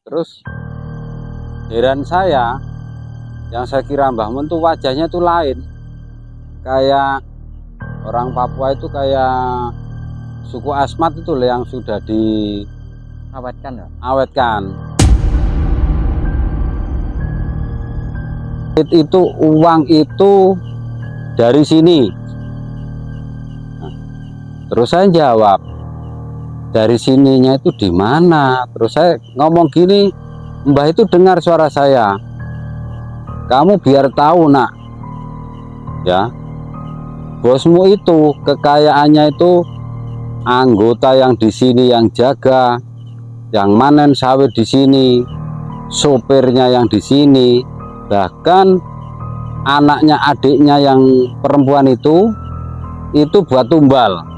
Terus heran saya, yang saya kira Mbah Mun tuh wajahnya tuh lain, kayak orang Papua itu, kayak suku Asmat itu loh, yang sudah Awetkan ya. diawetkan. Itu uang itu dari sini. Nah, terus saya jawab, dari sininya itu di mana? Terus saya ngomong gini, Mbah itu dengar suara saya. Kamu biar tahu nak, ya, bosmu itu kekayaannya itu anggota yang di sini yang jaga, yang manen sawit di sini, sopirnya yang di sini, bahkan anaknya adiknya yang perempuan itu buat tumbal.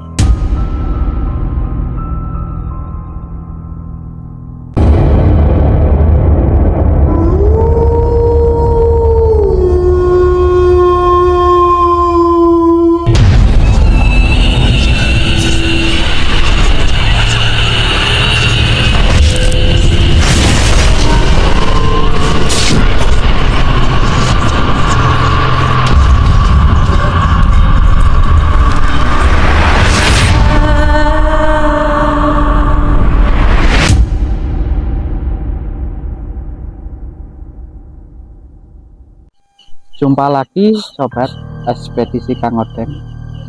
Jumpa lagi sobat ekspedisi Kang Odeng.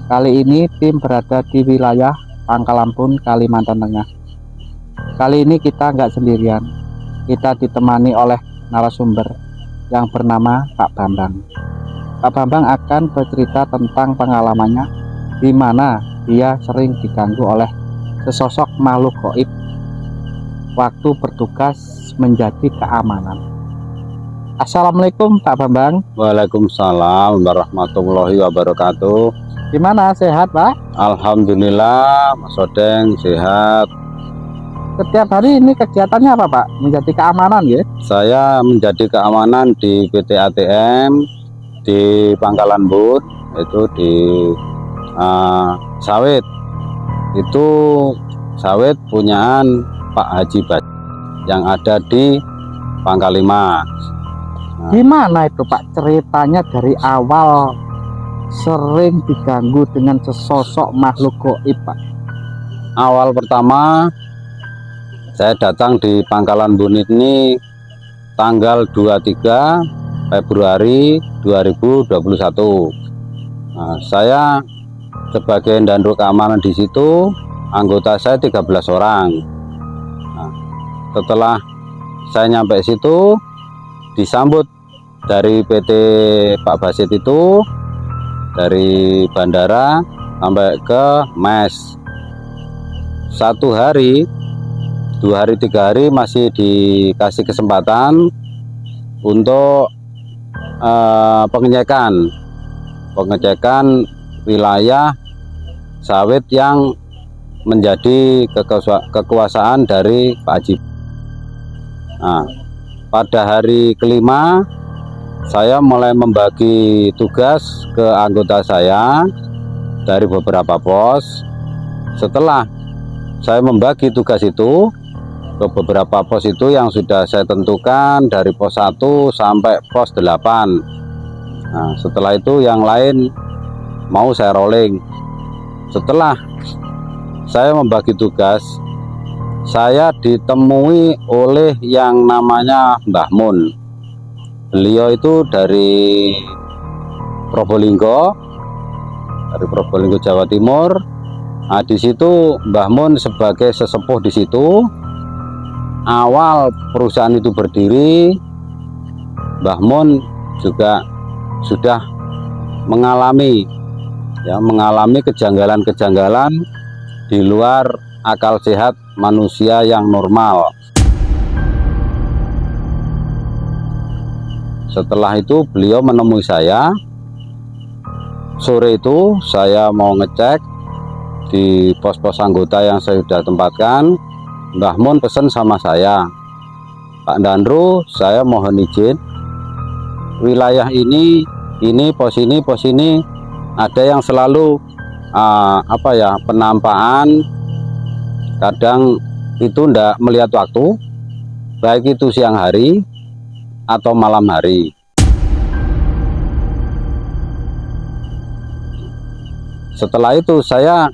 Kali ini tim berada di wilayah Pangkalampun, Kalimantan Tengah. Kali ini kita nggak sendirian. Kita ditemani oleh narasumber yang bernama Pak Bambang. Pak Bambang akan bercerita tentang pengalamannya di mana dia sering diganggu oleh sesosok makhluk gaib waktu bertugas menjadi keamanan. Assalamualaikum Pak Bambang. Waalaikumsalam warahmatullahi wabarakatuh. Gimana, sehat Pak? Alhamdulillah Mas Odeng sehat. Setiap hari ini kegiatannya apa Pak? Menjadi keamanan ya? Saya menjadi keamanan di PT ATM di Pangkalan Bun, itu di sawit. Itu sawit punyaan Pak Haji Bas yang ada di Pangkalima. Gimana itu Pak ceritanya dari awal sering diganggu dengan sesosok makhluk gaib Pak? Awal pertama saya datang di Pangkalan Bun ini tanggal 23 Februari 2021. Nah, saya sebagai dandro keamanan di situ, anggota saya 13 orang. Nah, setelah saya nyampe situ, disambut dari PT Pak Basit itu, dari bandara sampai ke mes. 1 hari, 2 hari, 3 hari masih dikasih kesempatan untuk pengecekan wilayah sawit yang menjadi kekuasaan dari Pak Haji. Nah, pada hari kelima saya mulai membagi tugas ke anggota saya dari beberapa pos. Setelah saya membagi tugas itu ke beberapa pos itu yang sudah saya tentukan dari pos 1 sampai pos 8. Nah, setelah itu yang lain mau saya rolling. Setelah saya membagi tugas, saya ditemui oleh yang namanya Mbah Mun. Beliau itu dari Probolinggo, Jawa Timur. Nah, di situ Mbah Mun sebagai sesepuh di situ. Awal perusahaan itu berdiri, Mbah Mun juga sudah mengalami kejanggalan-kejanggalan di luar akal sehat manusia yang normal. Setelah itu beliau menemui saya. Sore itu saya mau ngecek di pos-pos anggota yang saya sudah tempatkan. Mbah Mun pesan sama saya, Pak Dandro, saya mohon izin wilayah ini pos ini ada yang selalu penampakan, kadang itu ndak melihat waktu, baik itu siang hari atau malam hari. Setelah itu saya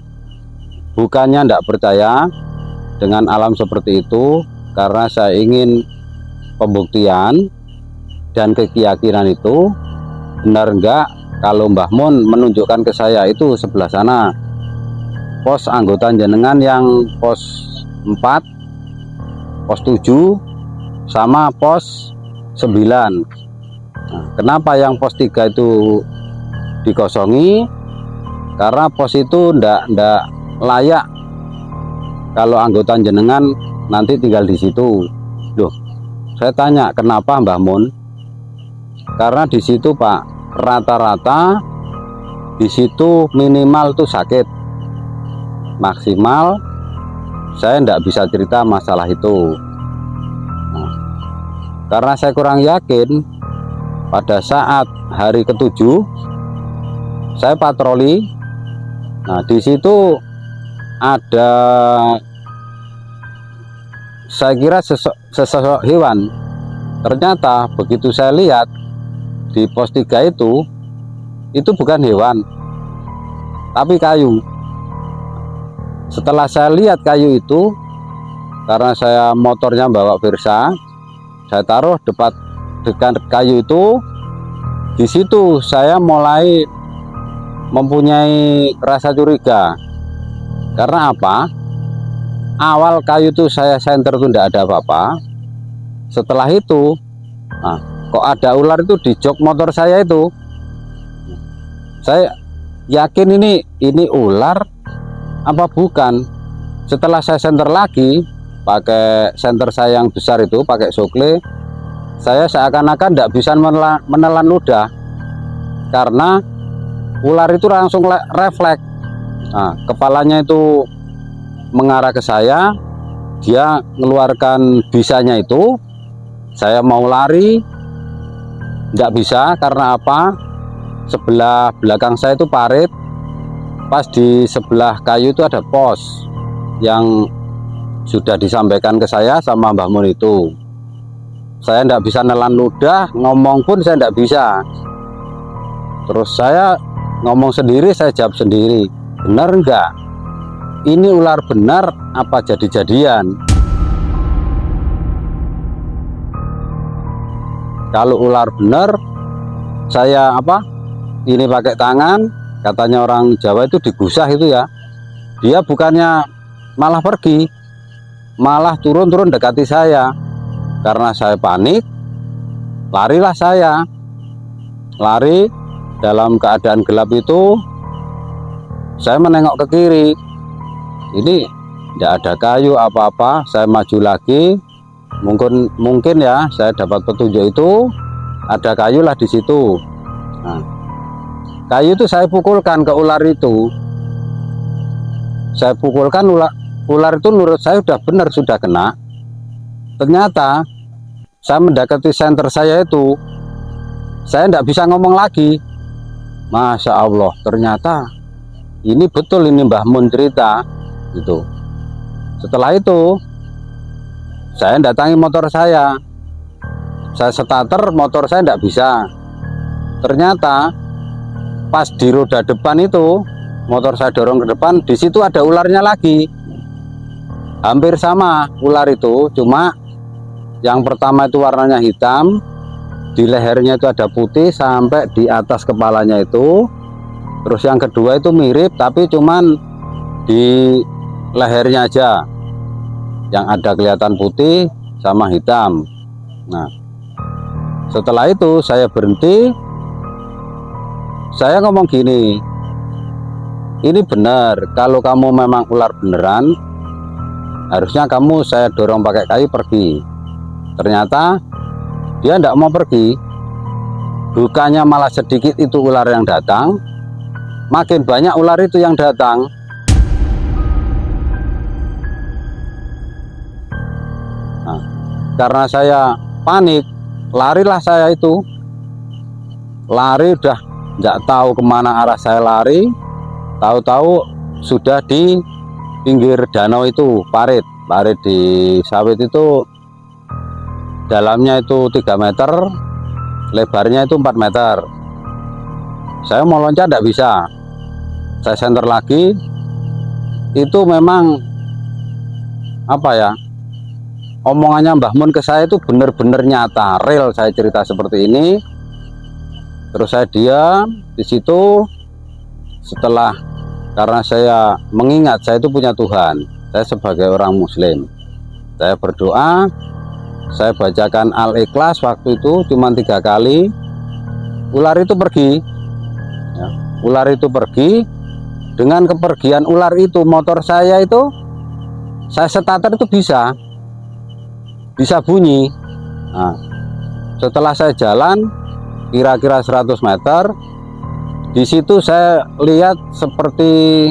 bukannya tidak percaya dengan alam seperti itu, karena saya ingin pembuktian dan keyakinan itu benar enggak kalau Mbah Mun menunjukkan ke saya itu sebelah sana pos anggota jenengan yang pos 4, pos 7 sama pos 9. Nah, kenapa yang pos 3 itu dikosongi? Karena pos itu ndak layak kalau anggota jenengan nanti tinggal di situ. Loh, saya tanya kenapa Mbah Mun? Karena di situ Pak, rata-rata di situ minimal tuh sakit, maksimal saya ndak bisa cerita masalah itu. Nah, karena saya kurang yakin, pada saat hari ke-7 saya patroli. Nah, di situ ada, saya kira sesosok hewan. Ternyata begitu saya lihat di pos 3 itu bukan hewan, tapi kayu. Setelah saya lihat kayu itu, karena saya motornya bawa Versa, saya taruh dekat kayu itu. Di situ saya mulai mempunyai rasa curiga. Karena apa? Awal kayu itu saya senter itu tidak ada apa-apa. Setelah itu, nah, kok ada ular itu di jok motor saya itu. Saya yakin ini ular apa bukan. Setelah saya senter lagi pakai senter saya yang besar itu, pakai sokle, saya seakan-akan tidak bisa menelan ludah karena ular itu langsung refleks. Nah, kepalanya itu mengarah ke saya, dia mengeluarkan bisanya itu. Saya mau lari tidak bisa, karena apa? Sebelah belakang saya itu parit, pas di sebelah kayu itu ada pos yang sudah disampaikan ke saya sama Mbah Mun itu. Saya tidak bisa nelan ludah, ngomong pun saya tidak bisa. Terus saya ngomong sendiri, saya jawab sendiri, benar enggak ini ular benar apa jadi-jadian? Kalau ular benar, saya ini pakai tangan, katanya orang Jawa itu digusah itu ya, dia bukannya malah pergi, malah turun dekati saya. Karena saya panik, larilah saya. Lari dalam keadaan gelap itu, saya menengok ke kiri. Ini tidak ada kayu apa-apa. Saya maju lagi, mungkin ya saya dapat petunjuk itu ada kayu lah di situ. Nah, kayu itu saya pukulkan ke ular itu. Saya pukulkan ular itu, menurut saya sudah benar, sudah kena. Ternyata saya mendekati senter saya itu, saya tidak bisa ngomong lagi. Masya Allah, ternyata ini betul, ini Mbah Mun cerita gitu. Setelah itu saya datangi motor saya starter motor saya tidak bisa. Ternyata pas di roda depan itu, motor saya dorong ke depan, di situ ada ularnya lagi, hampir sama ular itu, cuma yang pertama itu warnanya hitam, di lehernya itu ada putih sampai di atas kepalanya itu. Terus yang kedua itu mirip, tapi cuman di lehernya aja yang ada kelihatan putih sama hitam. Nah, setelah itu saya berhenti, saya ngomong gini, ini benar, kalau kamu memang ular beneran, harusnya kamu saya dorong pakai kayu pergi. Ternyata dia tidak mau pergi, bukannya malah sedikit itu ular yang datang, makin banyak ular itu yang datang. Nah, karena saya panik, larilah saya itu, lari udah nggak tahu kemana arah saya lari, tahu-tahu sudah di pinggir danau itu, parit di sawit itu dalamnya itu 3 meter, lebarnya itu 4 meter. Saya mau loncat tidak bisa, saya senter lagi. Itu memang apa ya, omongannya Mbah Mun ke saya itu benar-benar nyata, real. Saya cerita seperti ini, terus saya diam di situ. Setelah, karena saya mengingat saya itu punya Tuhan, saya sebagai orang Muslim, saya berdoa, saya bacakan Al-Ikhlas. Waktu itu cuma 3 kali, ular itu pergi ya, ular itu pergi. Dengan kepergian ular itu, motor saya itu, saya starter itu bisa bunyi. Nah, setelah saya jalan kira-kira 100 meter, di situ saya lihat seperti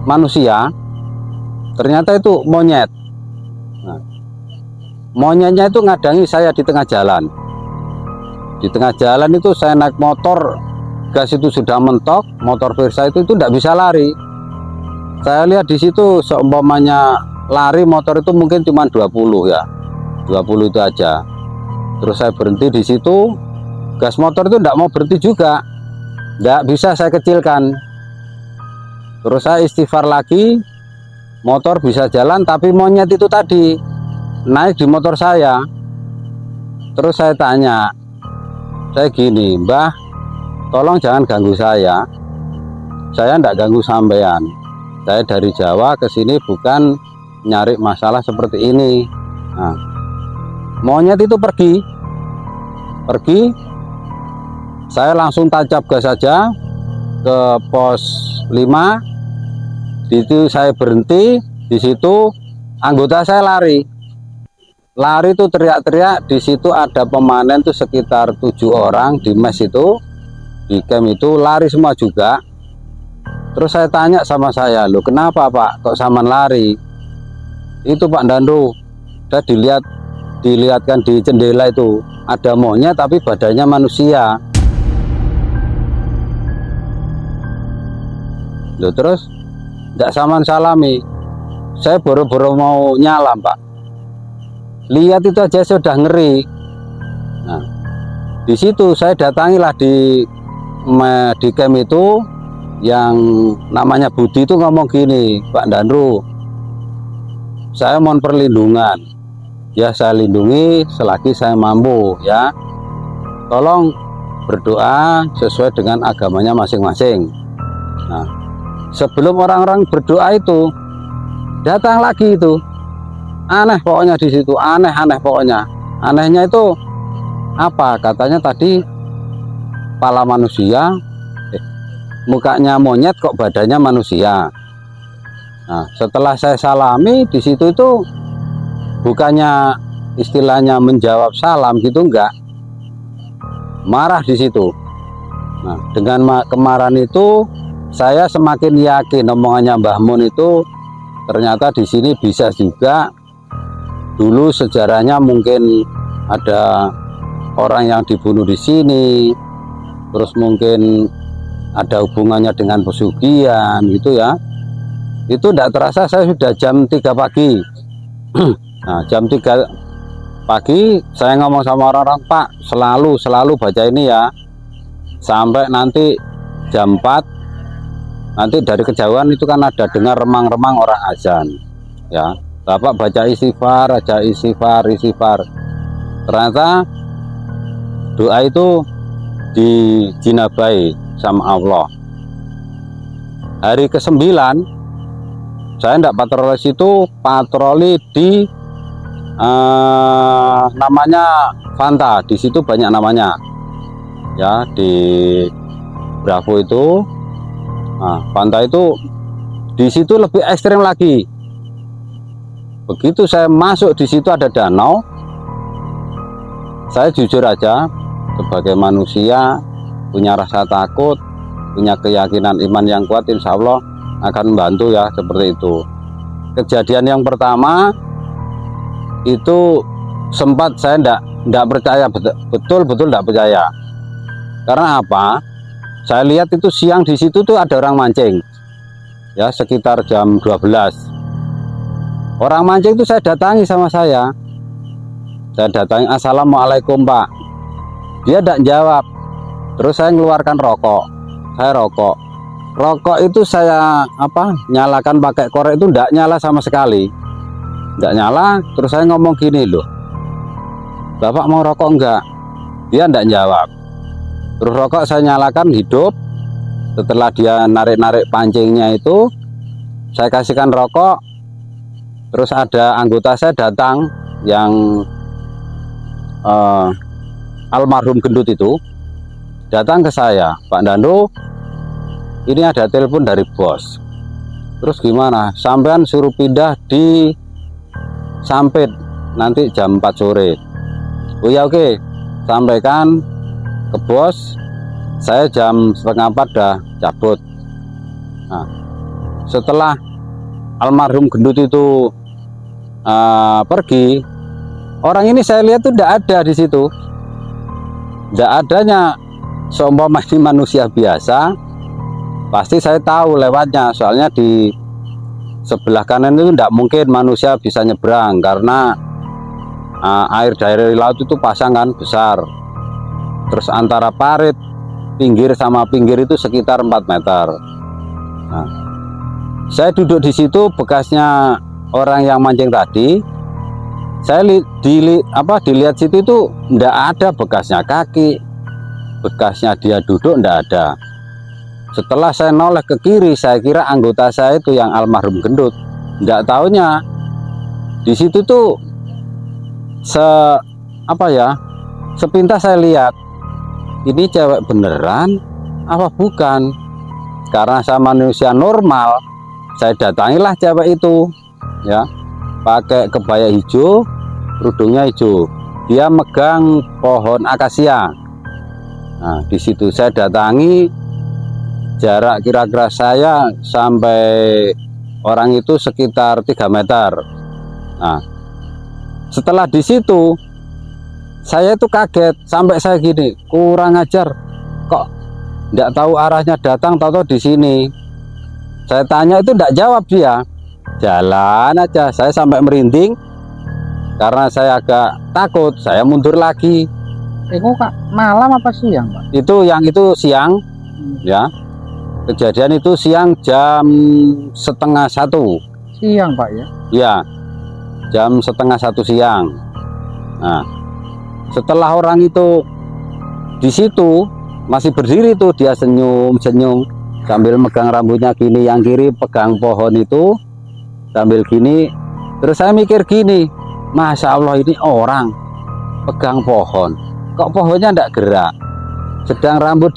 manusia, ternyata itu monyet. Nah, monyetnya itu ngadangi saya di tengah jalan. Di tengah jalan itu saya naik motor, gas itu sudah mentok, motor Versa itu tidak bisa lari. Saya lihat di situ seumpamanya lari motor itu mungkin cuma 20 ya, 20 itu aja. Terus saya berhenti di situ, gas motor itu tidak mau berhenti juga, tidak bisa saya kecilkan. Terus saya istighfar lagi, motor bisa jalan, tapi monyet itu tadi naik di motor saya. Terus saya tanya, saya gini, Mbah, tolong jangan ganggu saya tidak ganggu sampean. Saya dari Jawa ke sini bukan nyari masalah seperti ini. Nah, monyet itu pergi, saya langsung tancap gas saja ke pos 5. Di situ saya berhenti, di situ anggota saya lari itu teriak-teriak. Di situ ada pemanen tuh sekitar 7 orang di mes itu, di camp itu, lari semua juga. Terus saya tanya sama saya, loh kenapa Pak kok saman lari? Itu Pak Dandu, saya dilihatkan di jendela itu ada monyet tapi badannya manusia. Loh terus tidak saman salami, saya boro-boro mau nyalam Pak, lihat itu aja sudah ngeri. Nah, di situ saya datangilah di camp itu, yang namanya Budi itu ngomong gini, Pak Danru, saya mohon perlindungan ya, saya lindungi selagi saya mampu ya, tolong berdoa sesuai dengan agamanya masing-masing. Nah, sebelum orang-orang berdoa itu datang lagi itu, aneh pokoknya di situ, aneh pokoknya. Anehnya itu apa, katanya tadi kepala manusia, mukanya monyet kok badannya manusia. Nah, setelah saya salami di situ itu bukannya istilahnya menjawab salam gitu, enggak, marah di situ. Nah, dengan kemarahan itu saya semakin yakin omongannya Mbah Mun itu ternyata di sini bisa juga. Dulu sejarahnya mungkin ada orang yang dibunuh di sini, terus mungkin ada hubungannya dengan pesugihan gitu ya. Itu tidak terasa saya sudah jam 3 pagi. Nah, jam 3 pagi saya ngomong sama orang-orang, Pak selalu baca ini ya, sampai nanti jam 4, nanti dari kejauhan itu kan ada dengar remang-remang orang azan ya, Bapak baca istighfar aja, istighfar. Ternyata doa itu dijinabai sama Allah. Hari ke-9 saya tidak patroli situ, patroli di namanya Fanta. Di situ banyak namanya ya, di Bravo itu. Nah, Fanta itu di situ lebih ekstrem lagi. Begitu saya masuk di situ ada danau, saya jujur aja sebagai manusia punya rasa takut, punya keyakinan iman yang kuat, insya Allah akan membantu ya, seperti itu. Kejadian yang pertama itu sempat saya tidak percaya, betul tidak percaya. Karena apa? Saya lihat itu siang di situ tuh ada orang mancing ya, sekitar jam 12. Orang mancing itu saya datangi sama saya, Saya datangi, assalamualaikum Pak. Dia tidak jawab. Terus saya mengeluarkan rokok. Saya rokok. Rokok itu saya nyalakan pakai korek itu tidak nyala sama sekali. Tidak nyala. Terus saya ngomong gini, loh, Bapak mau rokok enggak? Dia tidak jawab. Terus rokok saya nyalakan hidup. Setelah dia narik-narik pancingnya itu, saya kasihkan rokok. Terus ada anggota saya datang yang almarhum gendut itu datang ke saya, Pak Dando, ini ada telepon dari bos. Terus gimana? Sampean suruh pindah di Sampit nanti jam 4 sore. Oh ya oke, sampaikan ke bos, saya jam setengah 4 dah cabut. Nah, setelah almarhum gendut itu pergi, orang ini saya lihat tuh tidak ada di situ. Tidak adanya, seumpama ini manusia biasa, pasti saya tahu lewatnya. Soalnya di sebelah kanan itu tidak mungkin manusia bisa nyebrang karena air dari laut itu pasang kan besar. Terus antara parit pinggir sama pinggir itu sekitar 4 meter. Nah, saya duduk di situ, bekasnya orang yang mancing tadi. Saya dilihat situ itu tidak ada bekasnya kaki, bekasnya dia duduk tidak ada. Setelah saya noleh ke kiri, saya kira anggota saya itu yang almarhum gendut. Tidak taunya di situ tuh sepintas saya lihat, ini cewek beneran apa bukan? Karena saya manusia normal, saya datangilah cewek itu, ya, pakai kebaya hijau, kerudungnya hijau. Dia megang pohon akasia. Nah, di situ saya datangi, jarak kira-kira saya sampai orang itu sekitar 3 meter. Nah, setelah di situ saya itu kaget, sampai saya gini, kurang ajar, kok tidak tahu arahnya datang, tahu di sini. Saya tanya itu tidak jawab dia. Jalan aja, saya sampai merinding karena saya agak takut. Saya mundur lagi. Itu Kak, malam apa siang Pak? Yang itu siang, ya. Kejadian itu siang jam 12:30. Siang Pak ya? Ya, jam 12:30 siang. Nah, setelah orang itu di situ masih berdiri tuh, dia senyum-senyum sambil megang rambutnya gini, yang kiri pegang pohon itu sambil gini. Terus saya mikir gini, Masya Allah, ini orang pegang pohon, kok pohonnya tidak gerak, sedang rambut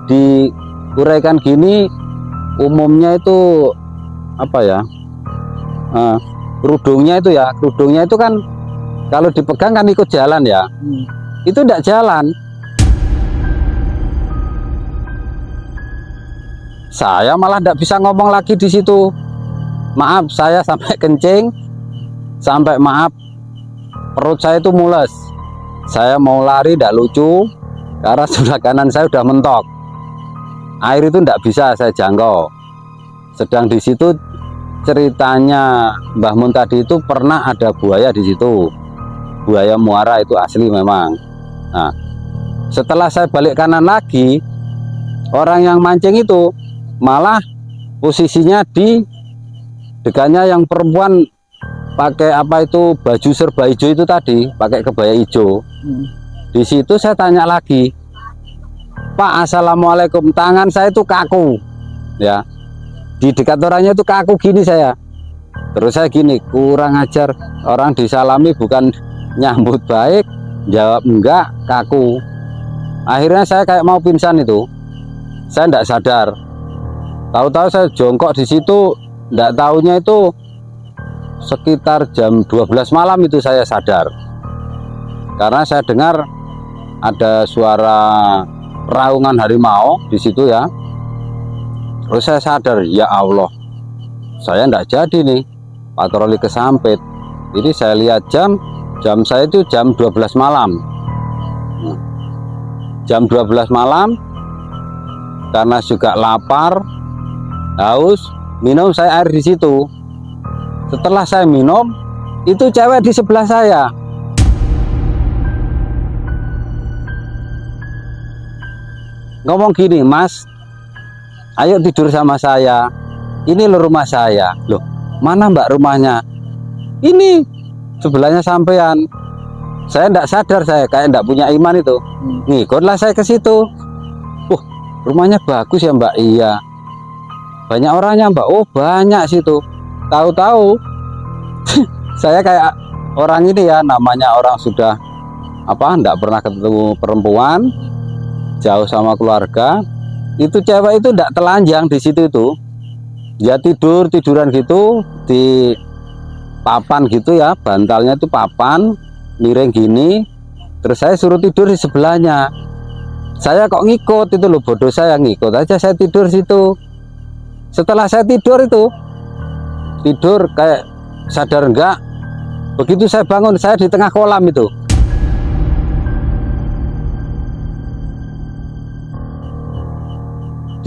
diuraikan gini. Umumnya itu kerudungnya itu kan kalau dipegang kan ikut jalan ya. Itu tidak jalan. Saya malah tidak bisa ngomong lagi di situ. Maaf, saya sampai kencing, sampai perut saya itu mules. Saya mau lari tidak lucu karena sebelah kanan saya sudah mentok. Air itu tidak bisa saya jangkau. Sedang di situ ceritanya Mbah Mun tadi itu pernah ada buaya di situ. Buaya muara itu asli memang. Nah, setelah saya balik kanan lagi, orang yang mancing itu malah posisinya di dekatnya yang perempuan pakai baju serba hijau itu tadi, pakai kebaya hijau. Di situ saya tanya lagi, Pak, assalamualaikum, tangan saya itu kaku, ya, di dekat orangnya itu kaku gini saya. Terus saya gini, kurang ajar, orang disalami bukan nyambut baik, jawab enggak, kaku. Akhirnya saya kayak mau pingsan itu, saya tidak sadar. Tahu-tahu saya jongkok di situ, tidak tahunya itu sekitar jam 12 malam itu saya sadar. Karena saya dengar ada suara raungan harimau di situ ya. Terus saya sadar, ya Allah, saya tidak jadi nih patroli ke Sampit. Ini saya lihat jam saya itu jam 12 malam. Jam 12 malam, karena juga lapar, haus, minum saya air di situ. Setelah saya minum, itu cewek di sebelah saya. ngomong gini, Mas, ayo tidur sama saya, ini loh rumah saya. Loh, mana Mbak rumahnya? Ini sebelahnya sampean. Saya enggak sadar, saya kayak enggak punya iman itu. Ngikutlah saya ke situ. Rumahnya bagus ya Mbak. Iya. Banyak orangnya Mbak. Oh banyak situ. Tahu-tahu saya kayak orang ini ya, namanya orang sudah enggak pernah ketemu perempuan, jauh sama keluarga. Itu cewek itu enggak telanjang di situ itu. Ya tiduran gitu di papan gitu ya, bantalnya itu papan miring gini. Terus saya suruh tidur di sebelahnya. Saya kok ngikut itu loh, bodoh saya, ngikut aja saya tidur situ. Setelah saya tidur kayak sadar enggak, begitu saya bangun saya di tengah kolam itu.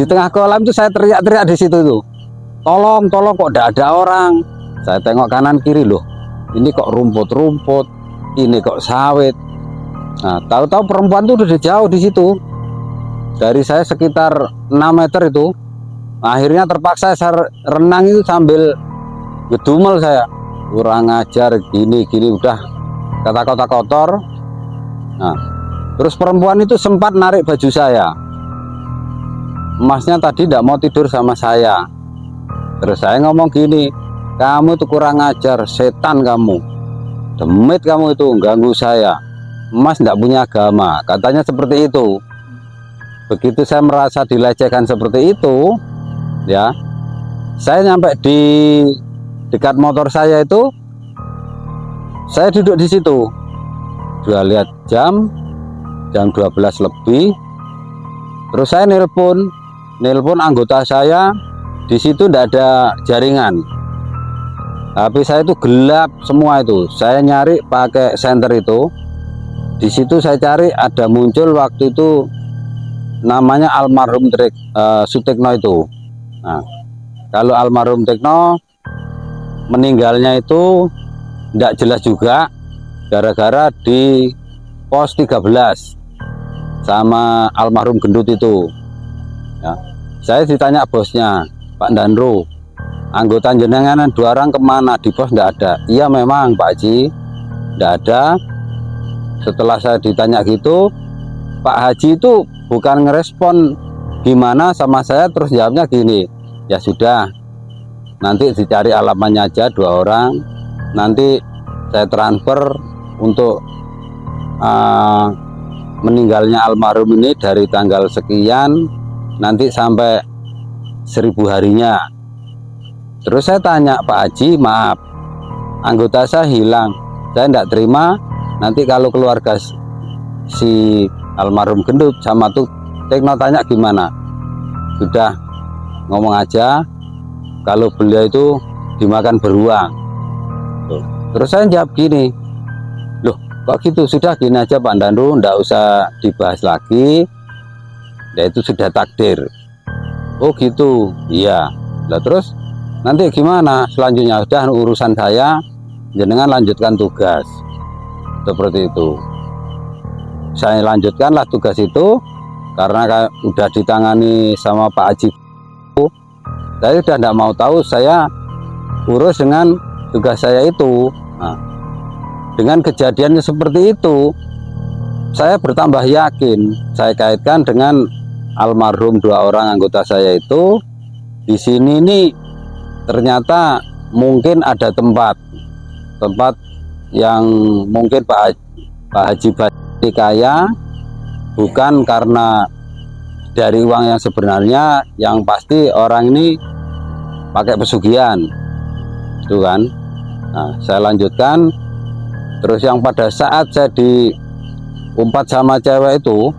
Di tengah kolam itu saya teriak-teriak di situ tuh. Tolong kok enggak ada orang. Saya tengok kanan kiri, loh. Ini kok rumput-rumput, ini kok sawit. Nah, tahu-tahu perempuan itu udah jauh di situ. Dari saya sekitar 6 meter itu. Akhirnya terpaksa saya renang itu sambil ngedumel saya. Kurang ajar gini udah kata-kata kotor. Nah, terus perempuan itu sempat narik baju saya. Masnya tadi tidak mau tidur sama saya. Terus saya ngomong gini, kamu itu kurang ajar, setan kamu, demit kamu itu ganggu saya. Mas tidak punya agama, katanya seperti itu. Begitu saya merasa dilecehkan seperti itu, ya, saya nyampe di dekat motor saya itu, saya duduk di situ. Sudah lihat jam 12 lebih. Terus saya nelpon anggota saya. Di situ tidak ada jaringan. HP saya itu gelap semua itu. Saya nyari pakai senter itu. Di situ saya cari, ada muncul waktu itu namanya almarhum Sutekno itu. Nah, kalau almarhum Tekno meninggalnya itu tidak jelas juga, gara-gara di pos 13 sama almarhum Gendut itu. Ya, saya ditanya bosnya, Pak Danro, anggota jenengan 2 orang kemana? Di pos tidak ada. Iya memang Pak Haji, tidak ada. Setelah saya ditanya gitu, Pak Haji itu bukan ngerespon gimana sama saya, terus jawabnya gini, ya sudah, nanti dicari alamatnya aja 2 orang, nanti saya transfer untuk meninggalnya almarhum ini dari tanggal sekian, nanti sampai 1000 harinya. Terus saya tanya, Pak Haji, maaf, anggota saya hilang, saya tidak terima. Nanti kalau keluarga si almarhum Gendut sama tuh Tekno tanya gimana, sudah ngomong aja kalau beliau itu dimakan beruang. Terus saya jawab gini, loh kok gitu, sudah gini aja Pak Danru, ndak usah dibahas lagi, ya itu sudah takdir. Oh gitu, iya. Lah terus nanti gimana selanjutnya? Udah urusan saya, jenengan lanjutkan tugas. Seperti itu. Saya lanjutkanlah tugas itu karena udah ditangani sama Pak Haji. Saya sudah tidak mau tahu, saya urus dengan tugas saya itu. Nah, dengan kejadiannya seperti itu, saya bertambah yakin. Saya kaitkan dengan almarhum 2 orang anggota saya itu. Di sini nih ternyata mungkin ada tempat yang mungkin Pak Haji Badi kaya, bukan karena dari uang yang sebenarnya, yang pasti orang ini pakai pesugihan itu kan. Nah, saya lanjutkan. Terus yang pada saat saya diumpat sama cewek itu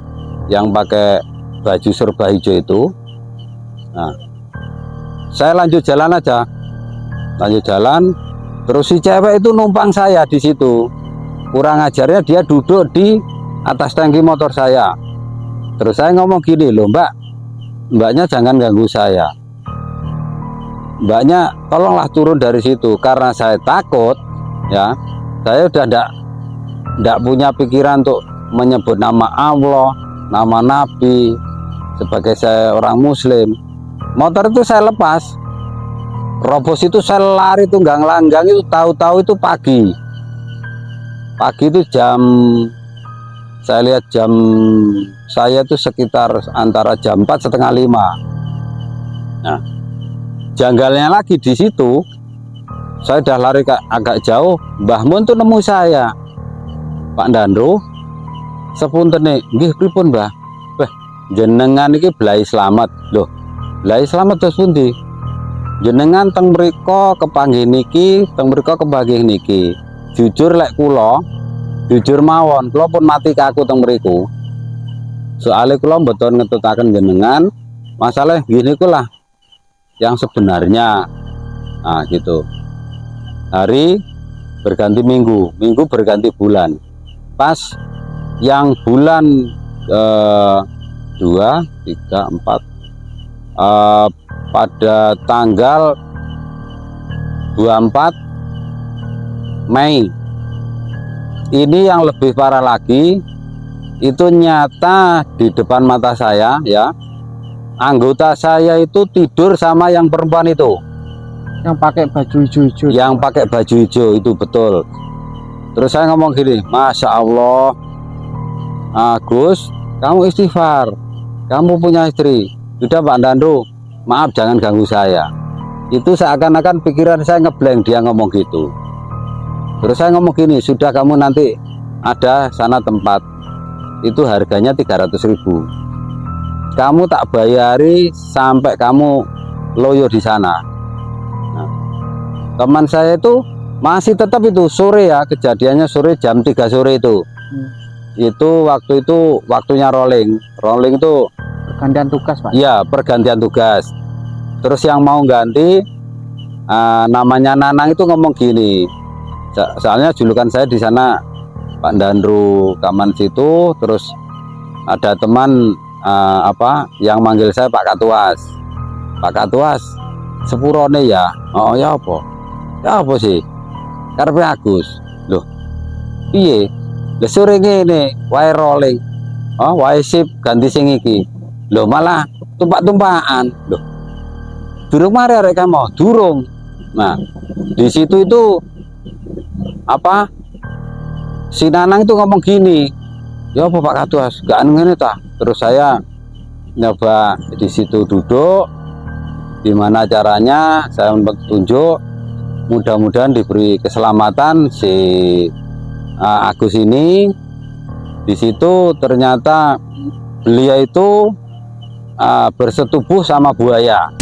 yang pakai baju serba hijau itu, nah, saya lanjut jalan aja, terus si cewek itu numpang saya di situ. Kurang ajarnya dia duduk di atas tangki motor saya. Terus saya ngomong gini, loh mbaknya jangan ganggu saya, mbaknya tolonglah turun dari situ. Karena saya takut, ya, saya udah ndak punya pikiran untuk menyebut nama Allah, nama Nabi. sebagai saya orang muslim, motor itu saya lepas, robos itu saya lari tunggang langgang, itu tahu-tahu itu pagi itu jam, saya lihat jam saya itu sekitar antara jam 4:30, 5. Nah, janggalnya lagi di situ, saya udah lari agak jauh, Mbah Mun tuh nemu saya, Pak Dandro, sepuntene, nggih pripun Mbah? Weh, jenengan iki blai slamet. Loh, blai slamet terus pundi? Jenengan teng mriko kepanggih niki, teng mriko kepanggih niki. Jujur lek kula, jujur mawon, kula pun mati kaku teng mriku. Soalnya kula mboten ngetutaken jenengan, masalah gini kulah yang sebenarnya. Nah, gitu. Hari berganti minggu, minggu berganti bulan. Pas yang bulan 2, 3, 4 pada tanggal 24 Mei ini yang lebih parah lagi, itu nyata di depan mata saya ya, anggota saya itu tidur sama yang perempuan itu yang pakai baju hijau-hijau, yang pakai baju hijau itu, betul. Terus saya ngomong gini, Masya Allah, Agus, kamu istighfar, kamu punya istri. Sudah Pak Dandro, maaf jangan ganggu saya. Itu seakan-akan pikiran saya ngeblank dia ngomong gitu. Terus saya ngomong gini, sudah kamu nanti ada sana tempat, itu harganya 300.000. Kamu tak bayari sampai kamu loyo di sana. Nah, teman saya itu masih tetap itu sore ya, kejadiannya sore jam 3 sore itu. Itu waktunya rolling itu pergantian tugas Pak. Iya, pergantian tugas. Terus yang mau ganti namanya Nanang itu ngomong gini, soalnya julukan saya di sana Pak Dandro Kaman situ. Terus ada teman yang manggil saya Pak Katuas. Pak Katuas, sepurone ya. Oh ya apa? Ya apa sih? Karepe Agus. Loh, piye? Lah sore ngene wae rolling. Oh, wae sip ganti sing iki. Loh malah tumpak-tumpakan. Loh. Durung mari arek kamu, durung. Nah, di situ itu si Nanang itu ngomong gini, ya apa Pak Katuas, gak ngene ta. Terus saya nyoba di situ duduk, gimana caranya saya tunjuk, mudah-mudahan diberi keselamatan si Agus ini. Di situ ternyata beliau itu bersetubuh sama buaya.